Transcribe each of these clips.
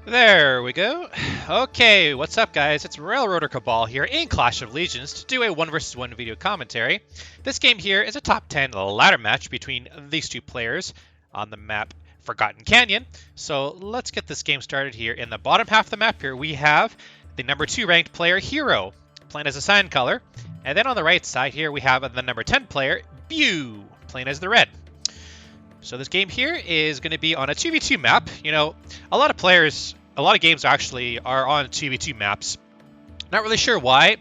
There we go. Okay, what's up guys? It's Railroader Cabal here in Clash of Legions to do a 1 vs 1 video commentary. This game here is a top 10 ladder match between these two players on the map Forgotten Canyon. So let's get this game started here. In the bottom half of the map here we have the number 2 ranked player Hero, playing as a cyan color. And then on the right side here we have the number 10 player Bew, playing as the red. So this game here is going to be on a 2v2 map. You know, a lot of games actually are on 2v2 maps. Not really sure why,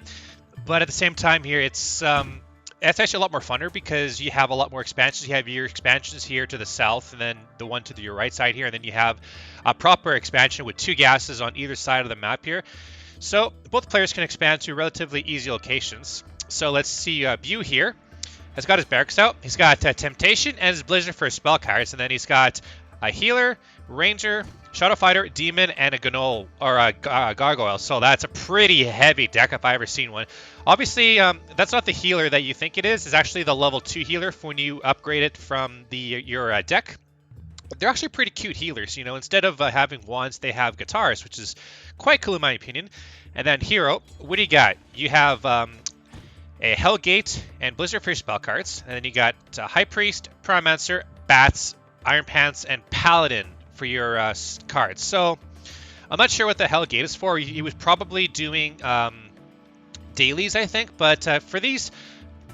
but at the same time here, it's actually a lot more funner because you have a lot more expansions. You have your expansions here to the south, and then the one to your right side here, and then you have a proper expansion with 2 gases on either side of the map here. So both players can expand to relatively easy locations. So let's see Bew here. Has got his barracks out. He's got Temptation and his Blizzard for his spell cards, and then he's got a Healer, Ranger, Shadow Fighter, Demon, and a Gnoll, or a Gargoyle. So that's a pretty heavy deck if I ever seen one. Obviously, that's not the healer that you think it is. It's actually the level 2 healer when you upgrade it from your deck. They're actually pretty cute healers. You know, instead of having wands, they have guitars, which is quite cool in my opinion. And then Hero, what do you got? You have a Hellgate and Blizzard for your spell cards, and then you got High Priest, Pyromancer, Bats, Iron Pants, and Paladin for your cards. So I'm not sure what the Hellgate is for. He was probably doing dailies, I think, but for these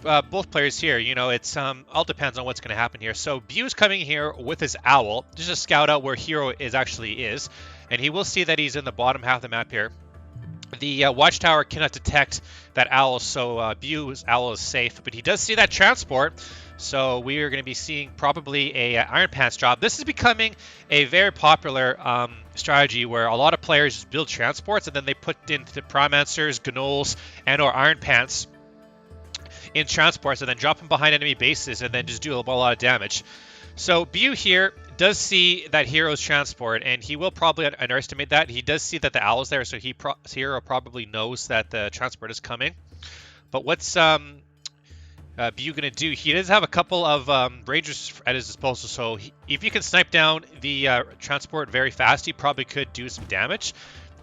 both players here, you know, it's all depends on what's going to happen here. So Bew's coming here with his Owl, just to scout out where Hero is, and he will see that he's in the bottom half of the map here. The Watchtower cannot detect that Owl, so Bew's Owl is safe, but he does see that transport, so we are going to be seeing probably a Iron Pants job. This is becoming a very popular strategy where a lot of players just build transports and then they put in the Pyromancers, Gnolls, and or Iron Pants in transports and then drop them behind enemy bases and then just do a lot of damage. So Bew here does see that Hero's transport, and he will probably underestimate that. He does see that the Owl's there, so Hero probably knows that the transport is coming. But what's Bew going to do? He does have a couple of Rangers at his disposal, so if you can snipe down the transport very fast, he probably could do some damage.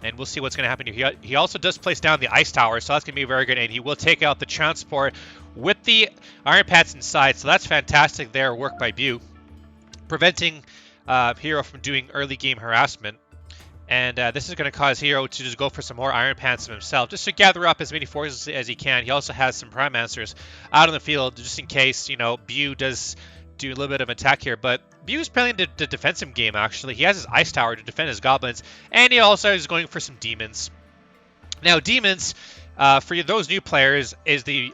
And we'll see what's going to happen here. He also does place down the Ice Tower, so that's going to be very good. And he will take out the transport with the Iron Pants inside, so that's fantastic there, work by Bew, preventing Hero from doing early game harassment. And this is going to cause Hero to just go for some more Iron Pants himself, just to gather up as many forces as he can. He also has some Pyromancers out on the field, just in case, you know, Bew does do a little bit of attack here. But Bew's playing the defensive game, actually. He has his Ice Tower to defend his Goblins, and he also is going for some Demons. Now, Demons, for those new players, is the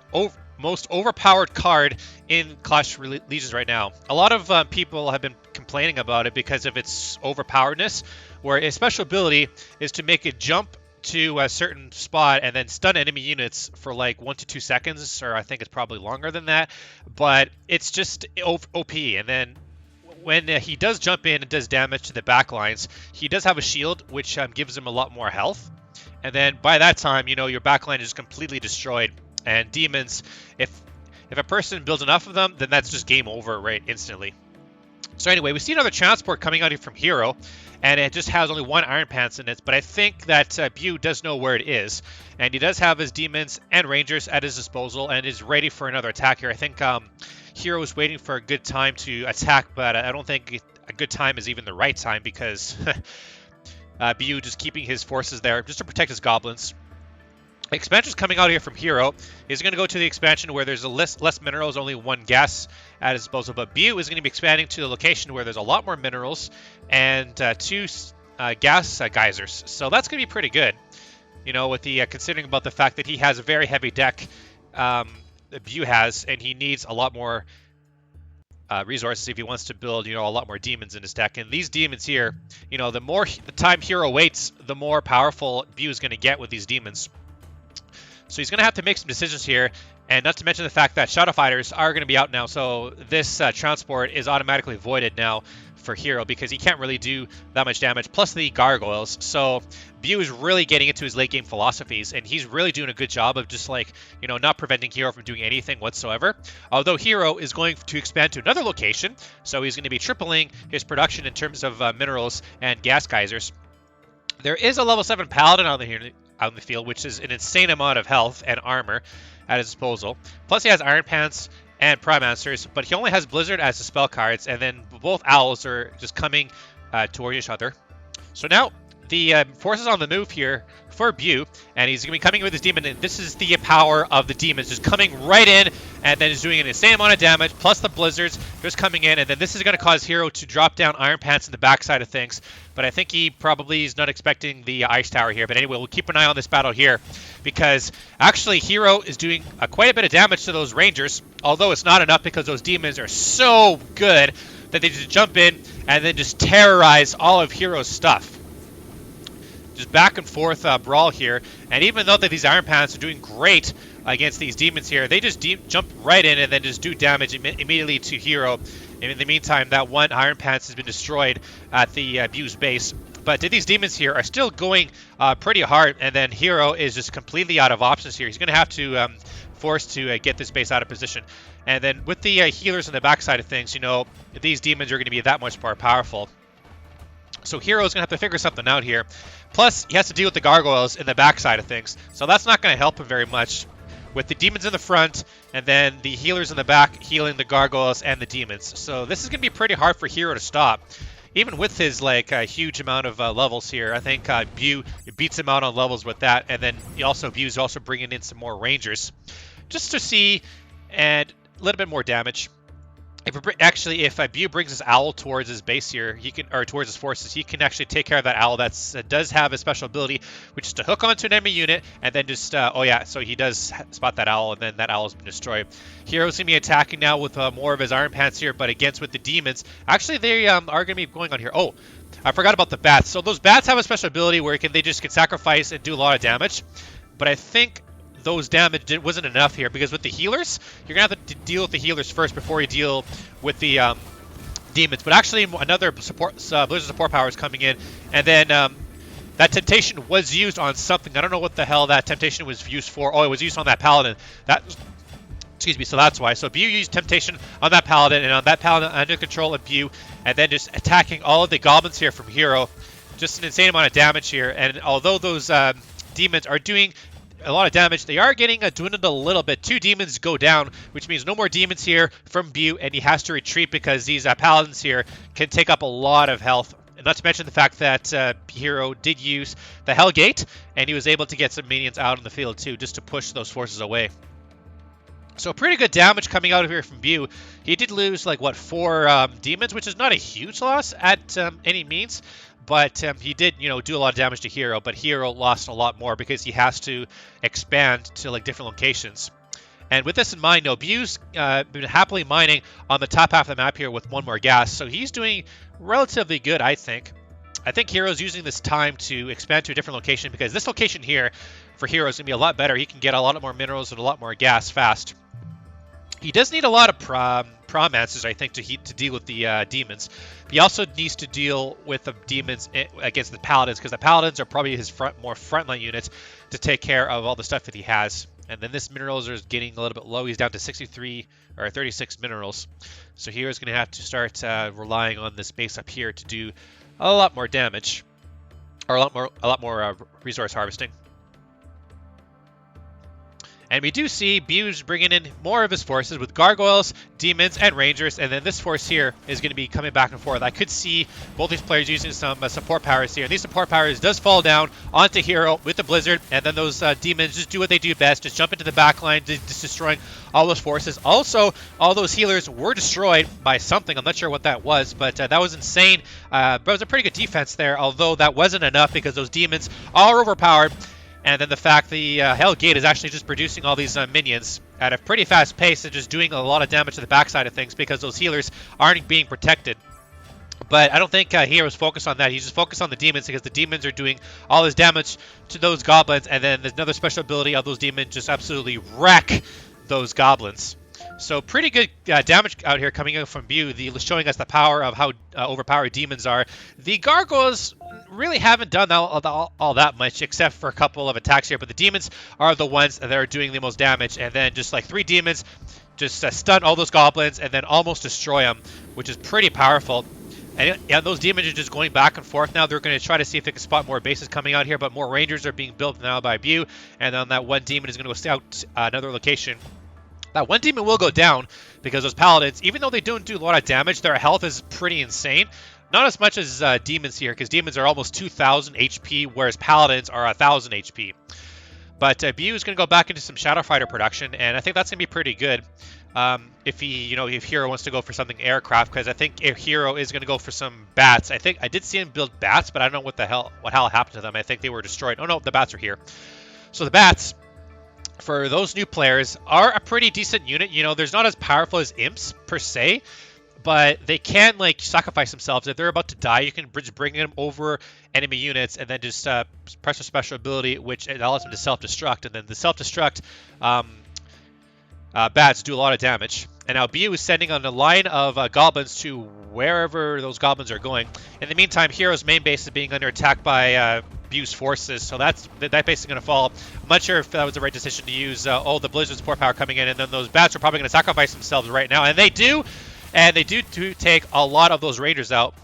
most overpowered card in Clash of Legions right now. A lot of people have been complaining about it because of its overpoweredness, where a special ability is to make it jump to a certain spot and then stun enemy units for like 1 to 2 seconds, or I think it's probably longer than that, but it's just OP. And then when he does jump in and does damage to the back lines, he does have a shield, which gives him a lot more health. And then by that time, you know, your backline is completely destroyed. And Demons, if a person builds enough of them, then that's just game over right instantly. So anyway, we see another transport coming out here from Hero, and it just has only 1 Iron Pants in it, but I think that Bew does know where it is, and he does have his Demons and Rangers at his disposal and is ready for another attack here. I think Hero is waiting for a good time to attack, but I don't think a good time is even the right time because Bew just keeping his forces there just to protect his Goblins. Expansion's coming out here from Hero. He's going to go to the expansion where there's less minerals, only 1 gas at his disposal. But Bew is going to be expanding to the location where there's a lot more minerals and 2 gas geysers. So that's going to be pretty good. You know, with the considering about the fact that he has a very heavy deck, that Bew has, and he needs a lot more resources if he wants to build, you know, a lot more Demons in his deck. And these Demons here, you know, the time Hero waits, the more powerful Bew is going to get with these Demons. So he's going to have to make some decisions here, and not to mention the fact that Shadow Fighters are going to be out now, so this transport is automatically voided now for Hero because he can't really do that much damage, plus the Gargoyles. So Bew is really getting into his late game philosophies, and he's really doing a good job of just like, you know, not preventing Hero from doing anything whatsoever. Although Hero is going to expand to another location, so he's going to be tripling his production in terms of minerals and gas geysers. There is a level 7 Paladin out on the field, which is an insane amount of health and armor at his disposal. Plus he has Iron Pants and Pyromancers, but he only has Blizzard as the spell cards, and then both Owls are just coming towards each other. So now the forces on the move here for Bu, and he's going to be coming with his demon, and this is the power of the demons, just coming right in, and then just doing an insane amount of damage, plus the blizzards just coming in, and then this is going to cause Hero to drop down Iron Pants in the backside of things, but I think he probably is not expecting the Ice Tower here. But anyway, we'll keep an eye on this battle here, because actually Hero is doing quite a bit of damage to those Rangers, although it's not enough because those demons are so good that they just jump in and then just terrorize all of Hero's stuff. Just back and forth brawl here, and even though that these Iron Pants are doing great against these demons here, they just jump right in and then just do damage immediately to Hero. And in the meantime, that one Iron Pants has been destroyed at the Bu's base. But these demons here are still going pretty hard, and then Hero is just completely out of options here. He's going to have to force to get this base out of position. And then with the healers on the backside of things, you know, these demons are going to be that much more powerful. So Hero's going to have to figure something out here. Plus, he has to deal with the gargoyles in the backside of things. So that's not going to help him very much. With the demons in the front, and then the healers in the back healing the gargoyles and the demons. So this is going to be pretty hard for Hero to stop. Even with his huge amount of levels here, I think Bu beats him out on levels with that. And then Bu's also bringing in some more Rangers. Just to see, and a little bit more damage. If Bu brings his Owl towards his base here, towards his forces, he can actually take care of that Owl that does have a special ability, which is to hook onto an enemy unit, and then just, so he does spot that Owl, and then that Owl's been destroyed. Hero's going to be attacking now with more of his Iron Pants here, but against with the demons. Actually, they are going to be going on here. Oh, I forgot about the bats. So those bats have a special ability where they just can sacrifice and do a lot of damage, but I think those damage wasn't enough here, because with the healers, you're going to have to deal with the healers first before you deal with the demons. But actually, another Blizzard support power is coming in, and then that Temptation was used on something. I don't know what the hell that Temptation was used for. Oh, it was used on that Paladin. Excuse me, so that's why. So Bu used Temptation on that Paladin, and on that Paladin under control of Bu, and then just attacking all of the goblins here from Hero. Just an insane amount of damage here, and although those demons are doing a lot of damage, they are getting dwindled a little bit. 2 demons go down, which means no more demons here from Bu, and he has to retreat because these paladins here can take up a lot of health. And not to mention the fact that Hero did use the Hell Gate, and he was able to get some minions out in the field too, just to push those forces away. So pretty good damage coming out of here from Bu. He did lose 4 demons, which is not a huge loss at any means. But he did, do a lot of damage to Hero, but Hero lost a lot more because he has to expand to different locations. And with this in mind, Bu's been happily mining on the top half of the map here with 1 more gas, so he's doing relatively good, I think. I think Hero's using this time to expand to a different location, because this location here for Hero is going to be a lot better. He can get a lot more minerals and a lot more gas fast. He does need a lot of Pyromancers, I think, to deal with the demons. He also needs to deal with the demons against the Paladins, because the Paladins are probably his more frontline units to take care of all the stuff that he has. And then this minerals is getting a little bit low. He's down to 63 or 36 minerals. So Hero's going to have to start relying on this base up here to do a lot more damage, or a lot more resource harvesting. And we do see Bu's bringing in more of his forces with gargoyles, demons, and rangers. And then this force here is going to be coming back and forth. I could see both these players using some support powers here. And these support powers does fall down onto Hero with the blizzard. And then those demons just do what they do best. Just jump into the back line, just destroying all those forces. Also, all those healers were destroyed by something. I'm not sure what that was, but that was insane. But it was a pretty good defense there, although that wasn't enough because those demons are overpowered. And then the fact the Hell Gate is actually just producing all these minions at a pretty fast pace and just doing a lot of damage to the backside of things because those healers aren't being protected. But I don't think Hero's focused on that. He's just focused on the demons because the demons are doing all this damage to those goblins. And then there's another special ability of those demons just absolutely wreck those goblins. So pretty good damage out here coming out from Bu, showing us the power of how overpowered demons are. The gargoyles really haven't done all that much except for a couple of attacks here, but the demons are the ones that are doing the most damage. And then just 3 demons just stun all those goblins and then almost destroy them, which is pretty powerful. And those demons are just going back and forth now. They're going to try to see if they can spot more bases coming out here, but more rangers are being built now by Bu. And then that one demon is going to go scout another location. That one demon will go down because those paladins, even though they don't do a lot of damage, their health is pretty insane. Not as much as demons here, because demons are almost 2,000 HP, whereas paladins are 1,000 HP. But Bu is going to go back into some Shadow Fighter production, and I think that's going to be pretty good. If Hero wants to go for something aircraft, because I think Hero is going to go for some bats. I think I did see him build bats, but I don't know what the hell happened to them. I think they were destroyed. Oh no, the bats are here. So the bats, for those new players, are a pretty decent unit. You know, there's not as powerful as imps per se, but they can like sacrifice themselves. If they're about to die, you can just bring them over enemy units and then just press a special ability, which allows them to self-destruct. And then the self-destruct bats do a lot of damage. And now Bu is sending on a line of goblins to wherever those goblins are going. In the meantime, Hero's main base is being under attack by Bu's forces, so that base is going to fall. I'm not sure if that was the right decision to use all the Blizzard support power coming in, and then those bats are probably going to sacrifice themselves right now, and they do. And they do take a lot of those rangers out.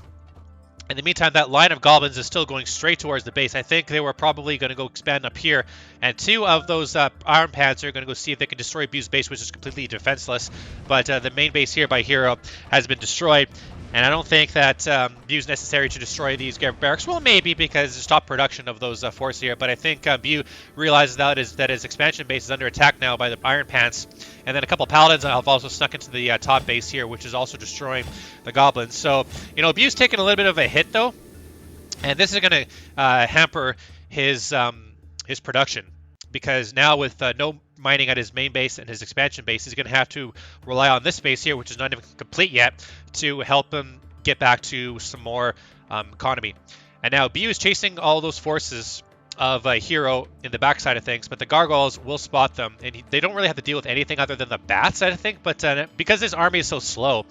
In the meantime, that line of goblins is still going straight towards the base. I think they were probably going to go expand up here. And two of those Iron Pants are going to go see if they can destroy Bu's base, which is completely defenseless. But the main base here by Hero has been destroyed. And I don't think that Bu's necessary to destroy these barracks. Well, maybe, because stop production of those forces here. But I think Bu realizes that his expansion base is under attack now by the Iron Pants. And then a couple Paladins have also snuck into the top base here, which is also destroying the Goblins. So, you know, Bu's taking a little bit of a hit, though. And this is going to hamper his production. Because now with no mining at his main base and his expansion base, he's going to have to rely on this base here, which is not even complete yet, to help him get back to some more economy. And now Bu is chasing all those forces of Hero in the backside of things, but the gargoyles will spot them, and they don't really have to deal with anything other than the bats, I think. But because his army is so slow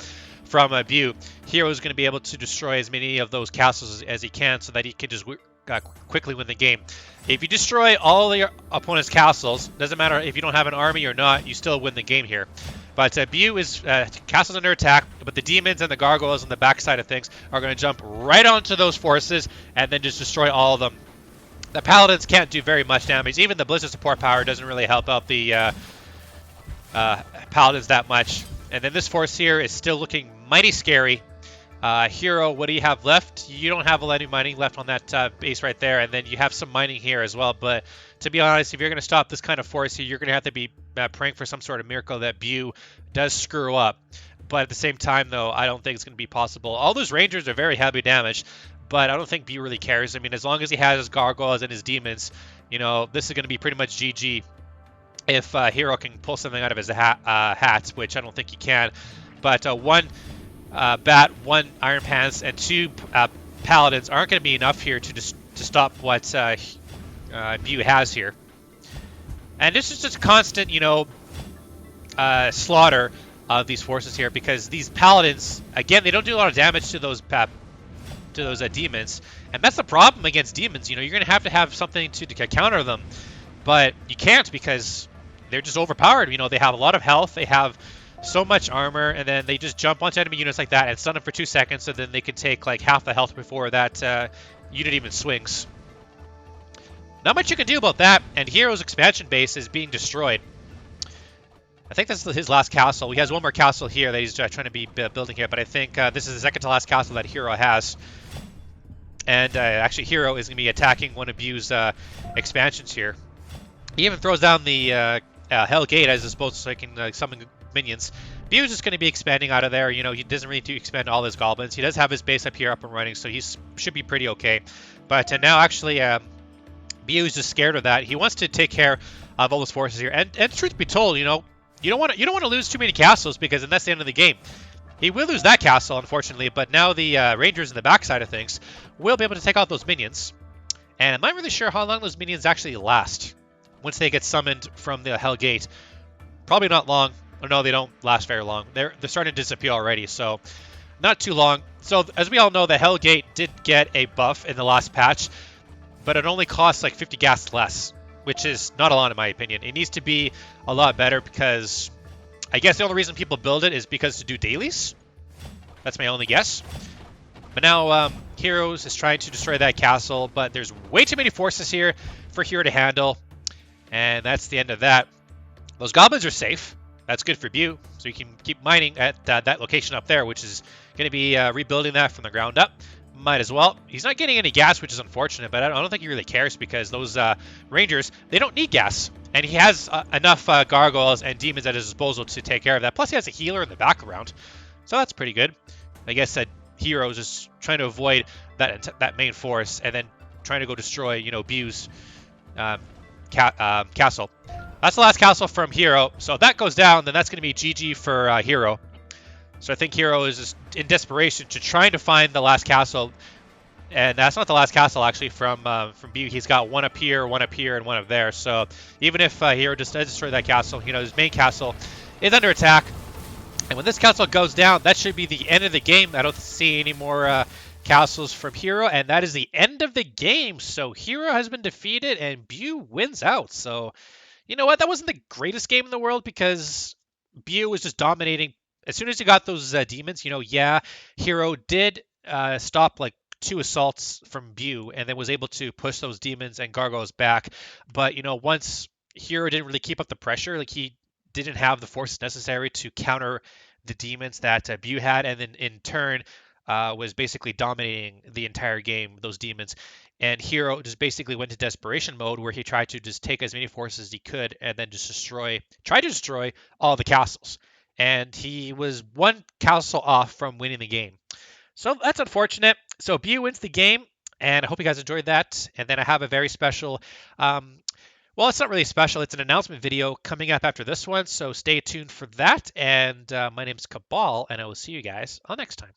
from Bu, Hero is going to be able to destroy as many of those castles as he can, so that he can just quickly win the game. If you destroy all your opponent's castles, doesn't matter if you don't have an army or not, you still win the game here. But Bu is castles under attack, but the demons and the gargoyles on the backside of things are going to jump right onto those forces and then just destroy all of them. The paladins can't do very much damage. Even the Blizzard support power doesn't really help out the paladins that much. And then this force here is still looking mighty scary. Hero, what do you have left? You don't have any mining left on that base right there, and then you have some mining here as well. But to be honest, if you're going to stop this kind of force here, you're going to have to be praying for some sort of miracle that Bu does screw up. But at the same time, though, I don't think it's going to be possible. All those rangers are very heavily damaged, but I don't think Bu really cares. I mean, as long as he has his gargoyles and his demons, you know, this is going to be pretty much GG if Hero can pull something out of his hat, which I don't think he can. But one bat, one Iron Pants, and two Paladins aren't going to be enough here to stop what Bu has here. And this is just a constant, you know, slaughter of these forces here, because these Paladins, again, they don't do a lot of damage to those demons, and that's the problem against demons. You know, you're going to have something to counter them, but you can't, because they're just overpowered. You know, they have a lot of health, they have so much armor, and then they just jump onto enemy units like that and stun them for 2 seconds, so then they can take like half the health before that unit even swings. Not much you can do about that, and Hero's expansion base is being destroyed. I think this is his last castle. He has one more castle here that he's trying to be building here, but I think this is the second to last castle that Hero has. And actually, Hero is going to be attacking one of Bu's expansions here. He even throws down the Hell Gate as opposed so he can summon minions. Bu is just going to be expanding out of there. You know, he doesn't really need to expand all his goblins. He does have his base up here up and running, so he should be pretty okay. But now, actually, Bu is just scared of that. He wants to take care of all those forces here. And truth be told, you know, you don't want to lose too many castles, because then that's the end of the game. He will lose that castle, unfortunately, but now the Rangers in the backside of things will be able to take out those minions. And I'm not really sure how long those minions actually last once they get summoned from the Hell Gate. Probably not long. Oh, no, they don't last very long. They're starting to disappear already, so not too long. So as we all know, the Hell Gate did get a buff in the last patch, but it only costs like 50 gas less, which is not a lot in my opinion. It needs to be a lot better, because I guess the only reason people build it is because to do dailies. That's my only guess. But now Heroes is trying to destroy that castle, but there's way too many forces here for Hero to handle. And that's the end of that. Those goblins are safe. That's good for Bu, so you can keep mining at that location up there, which is going to be rebuilding that from the ground up. Might as well. He's not getting any gas, which is unfortunate, but I don't think he really cares because those Rangers, they don't need gas. And he has enough gargoyles and demons at his disposal to take care of that. Plus, he has a healer in the background, so that's pretty good. I guess that Heroes is trying to avoid that main force and then trying to go destroy, Bu's castle. That's the last castle from Hero. So if that goes down, then that's going to be GG for Hero. So I think Hero is just in desperation to trying to find the last castle. And that's not the last castle, actually, from Bu. He's got one up here, and one up there. So even if Hero just does destroy that castle, his main castle is under attack. And when this castle goes down, that should be the end of the game. I don't see any more castles from Hero, and that is the end of the game. So Hero has been defeated, and Bu wins out. So you know what? That wasn't the greatest game in the world because Bu was just dominating. As soon as he got those demons, yeah, Hero did stop like 2 assaults from Bu and then was able to push those demons and gargoyles back. But, once Hero didn't really keep up the pressure, like he didn't have the force necessary to counter the demons that Bu had, and then in turn was basically dominating the entire game, those demons. And Hero just basically went to desperation mode where he tried to just take as many forces as he could and then just try to destroy all the castles. And he was 1 castle off from winning the game. So that's unfortunate. So Bu wins the game, and I hope you guys enjoyed that. And then I have a very special, well, it's not really special. It's an announcement video coming up after this one. So stay tuned for that. And my name's Cabal, and I will see you guys all next time.